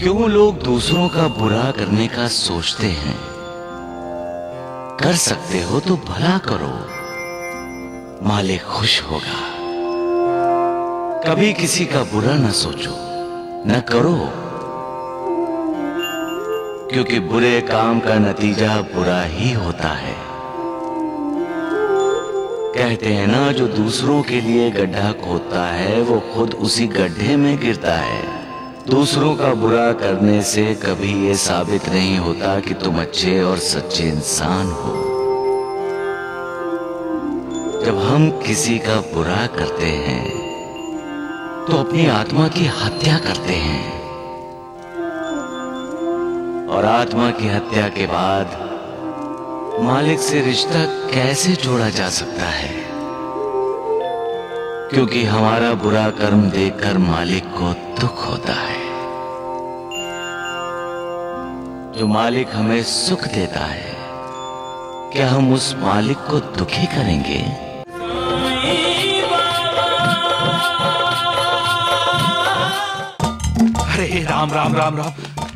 क्यों लोग दूसरों का बुरा करने का सोचते हैं? कर सकते हो तो भला करो, मालिक खुश होगा। कभी किसी का बुरा न सोचो, न करो, क्योंकि बुरे काम का नतीजा बुरा ही होता है। कहते हैं ना, जो दूसरों के लिए गड्ढा खोदता है वो खुद उसी गड्ढे में गिरता है। दूसरों का बुरा करने से कभी ये साबित नहीं होता कि तुम अच्छे और सच्चे इंसान हो। जब हम किसी का बुरा करते हैं तो अपनी आत्मा की हत्या करते हैं, और आत्मा की हत्या के बाद मालिक से रिश्ता कैसे जोड़ा जा सकता है? क्योंकि हमारा बुरा कर्म देखकर मालिक को दुख होता है। जो मालिक हमें सुख देता है, क्या हम उस मालिक को दुखी करेंगे? अरे राम राम राम राम।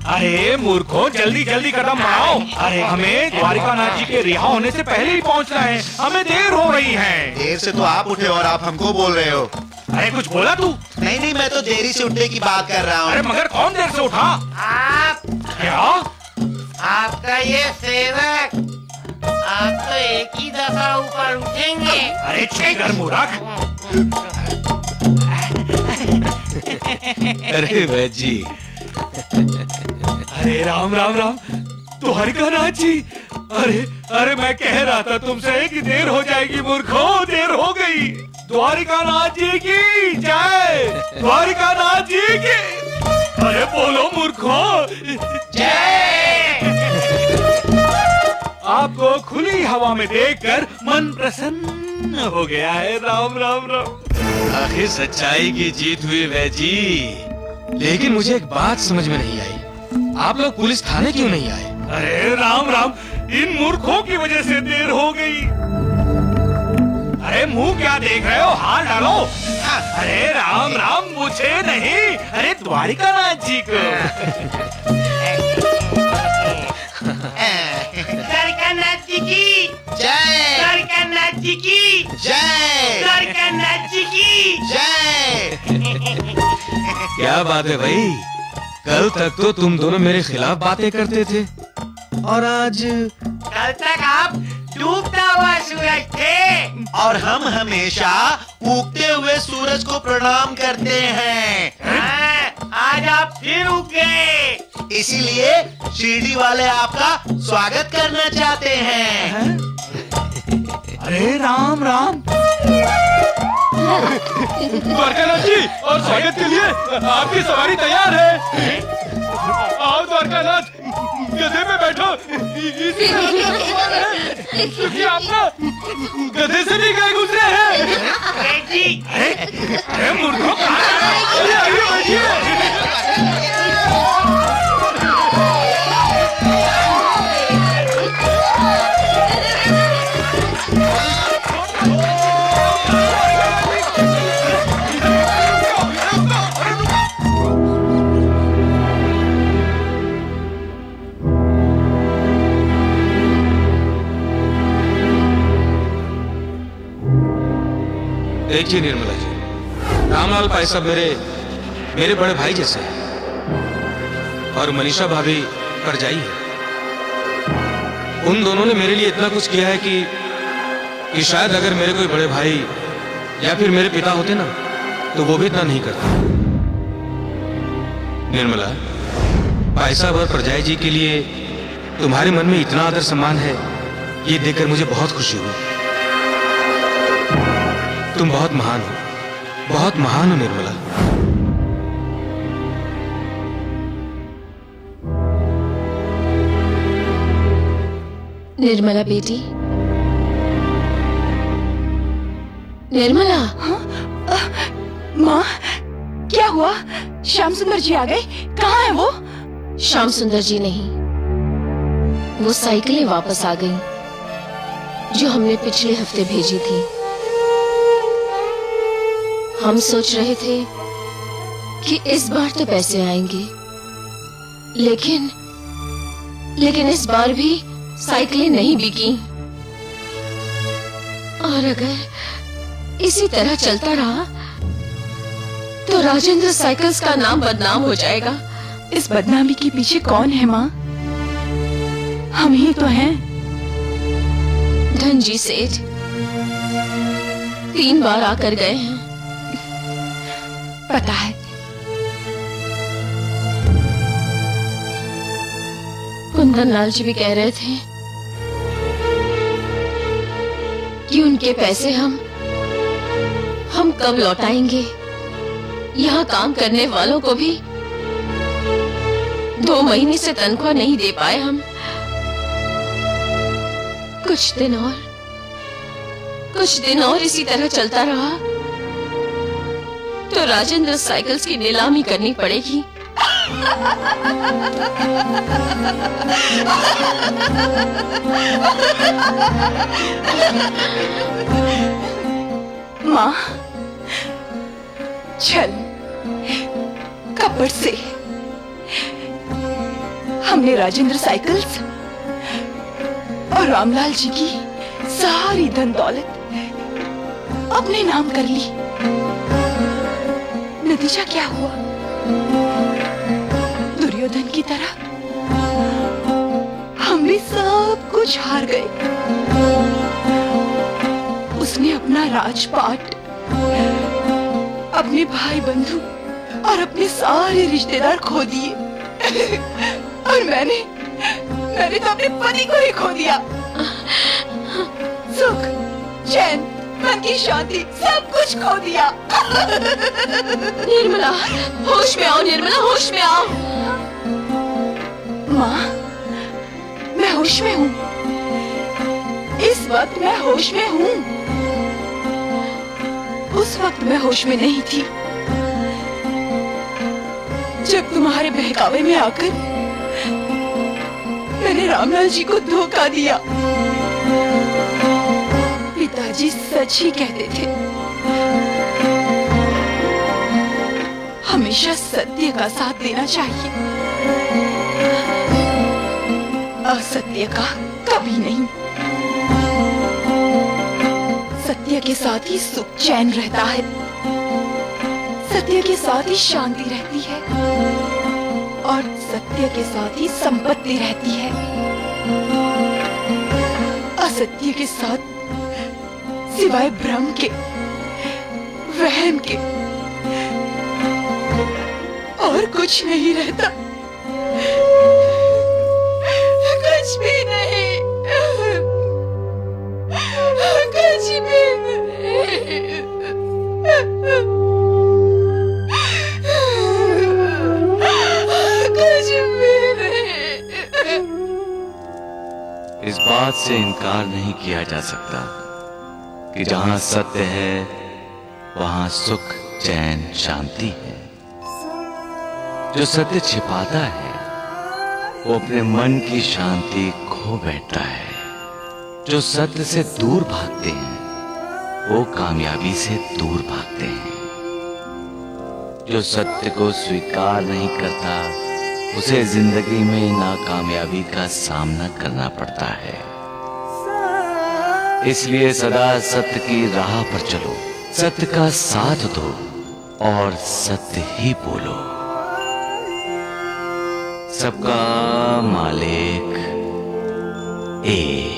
अरे मूर्खों, जल्दी जल्दी कदम बढ़ाओ। अरे हमें द्वारिकानाथ जी के रिहा होने से पहले ही पहुंचना है, हमें देर हो रही है। देर से तो आप उठे और आप हमको बोल रहे हो। अरे कुछ बोला तू? नहीं नहीं, मैं तो देरी से उठने की बात कर रहा हूँ। अरे मगर कौन देर से उठा? आप, क्या? आपका ये सेवक, आप तो एक ही दफा ऊपर उठेंगे। अरे चेकर मूर्ख। अरे वैजी, अरे राम राम राम, द्वारिकानाथ जी। अरे अरे मैं कह रहा था तुमसे कि देर हो जाएगी मूर्खों, देर हो गई। द्वारिकानाथ जी की जय, द्वारिकानाथ जी की। अरे बोलो मूर्खों, जय। आपको खुली हवा में देखकर मन प्रसन्न हो गया है। राम राम राम। आखिर सच्चाई की जीत हुई वैजी। लेकिन मुझे एक बात समझ में नहीं आई, आप लोग पुलिस थाने क्यों नहीं आए? अरे राम राम, इन मूर्खों की वजह से देर हो गई। अरे मुंह क्या देख रहे हो, हाथ डालो। अरे राम राम, मुझे नहीं, अरे द्वारिकानाथ जी को। द्वारिकानाथ जी की जय, द्वारिकानाथ जी की जय, द्वारिकानाथ जी की जय। क्या बात है भाई, कल तक तो तुम दोनों मेरे खिलाफ बातें करते थे और आज कल तक आप डूबता हुआ सूरज थे और हम हमेशा उगते हुए सूरज को प्रणाम करते हैं। हाँ, आज आप फिर उग गए। इसीलिए शिरडी वाले आपका स्वागत करना चाहते हैं। अरे राम राम। द्वारकानाथ जी, और स्वागत के लिए आपकी सवारी तैयार है। आओ द्वारकानाथ, गधे पे बैठो। क्योंकि आप ना गधे से भी गए गुजरे हैं। जी, अरे मूर्खों, कहाँ जा रहे हो? आइए, बैठिए। देखिए निर्मला जी, रामलाल भाई साहब मेरे बड़े भाई जैसे हैं और मनीषा भाभी परजाई है। उन दोनों ने मेरे लिए इतना कुछ किया है कि शायद अगर मेरे कोई बड़े भाई या फिर मेरे पिता होते ना तो वो भी इतना नहीं करते। निर्मला, भाई साहब और परजाई जी के लिए तुम्हारे मन में इतना आदर सम्मान है, ये देखकर मुझे बहुत खुशी हुई। तुम बहुत महान हो, बहुत महान हो निर्मला। निर्मला बेटी, निर्मला। माँ, क्या हुआ? श्याम सुंदर जी आ गए? कहाँ है वो? श्याम सुंदर जी नहीं, वो साइकिलें वापस आ गई जो हमने पिछले हफ्ते भेजी थी। हम सोच रहे थे कि इस बार तो पैसे आएंगे, लेकिन इस बार भी साइकिलें नहीं बिकी। और अगर इसी तरह चलता रहा तो राजेंद्र साइकिल्स का नाम बदनाम हो जाएगा। इस बदनामी के पीछे कौन है माँ? हम ही तो हैं। धनजी सेठ 3 बार आकर गए हैं। पता है। कुंदन लाल जी भी कह रहे थे कि उनके पैसे हम कब लौटाएंगे। यहाँ काम करने वालों को भी 2 महीने से तनख्वाह नहीं दे पाए हम। कुछ दिन और इसी तरह चलता रहा तो राजेंद्र साइकिल्स की नीलामी करनी पड़ेगी। माँ, चल कपड़ से हमने राजेंद्र साइकिल्स और रामलाल जी की सारी धन दौलत अपने नाम कर ली। नतीजा क्या हुआ? दुर्योधन की तरह हम भी सब कुछ हार गए। उसने अपना राजपाट, अपने भाई बंधु और अपने सारे रिश्तेदार खो दिए। और मैंने तो अपने पति को ही खो दिया। सुख, चैन, मन की शांति सब कुछ खो दिया। निर्मला, होश में आओ निर्मला, होश में आओ। माँ, मैं होश में हूँ। इस वक्त मैं होश में हूँ। उस वक्त मैं होश में नहीं थी जब तुम्हारे बहकावे में आकर मैंने रामलाल जी को धोखा दिया। पिताजी सच ही कहते थे, हमेशा सत्य का साथ देना चाहिए, असत्य का कभी नहीं। सत्य के साथ ही सुख चैन रहता है, सत्य के साथ ही शांति रहती है और सत्य के साथ ही संपत्ति रहती है। असत्य के साथ सिवाय भ्रम के, वहम के और कुछ नहीं रहता। कुछ भी नहीं, कुछ भी नहीं। कुछ भी नहीं। इस बात से इनकार नहीं किया जा सकता कि जहां सत्य है वहां सुख, चैन, शांति है। जो सत्य छिपाता है वो अपने मन की शांति खो बैठता है। जो सत्य से दूर भागते हैं वो कामयाबी से दूर भागते हैं। जो सत्य को स्वीकार नहीं करता उसे जिंदगी में नाकामयाबी का सामना करना पड़ता है। इसलिए सदा सत्य की राह पर चलो, सत्य का साथ दो और सत्य ही बोलो। सबका मालिक एक।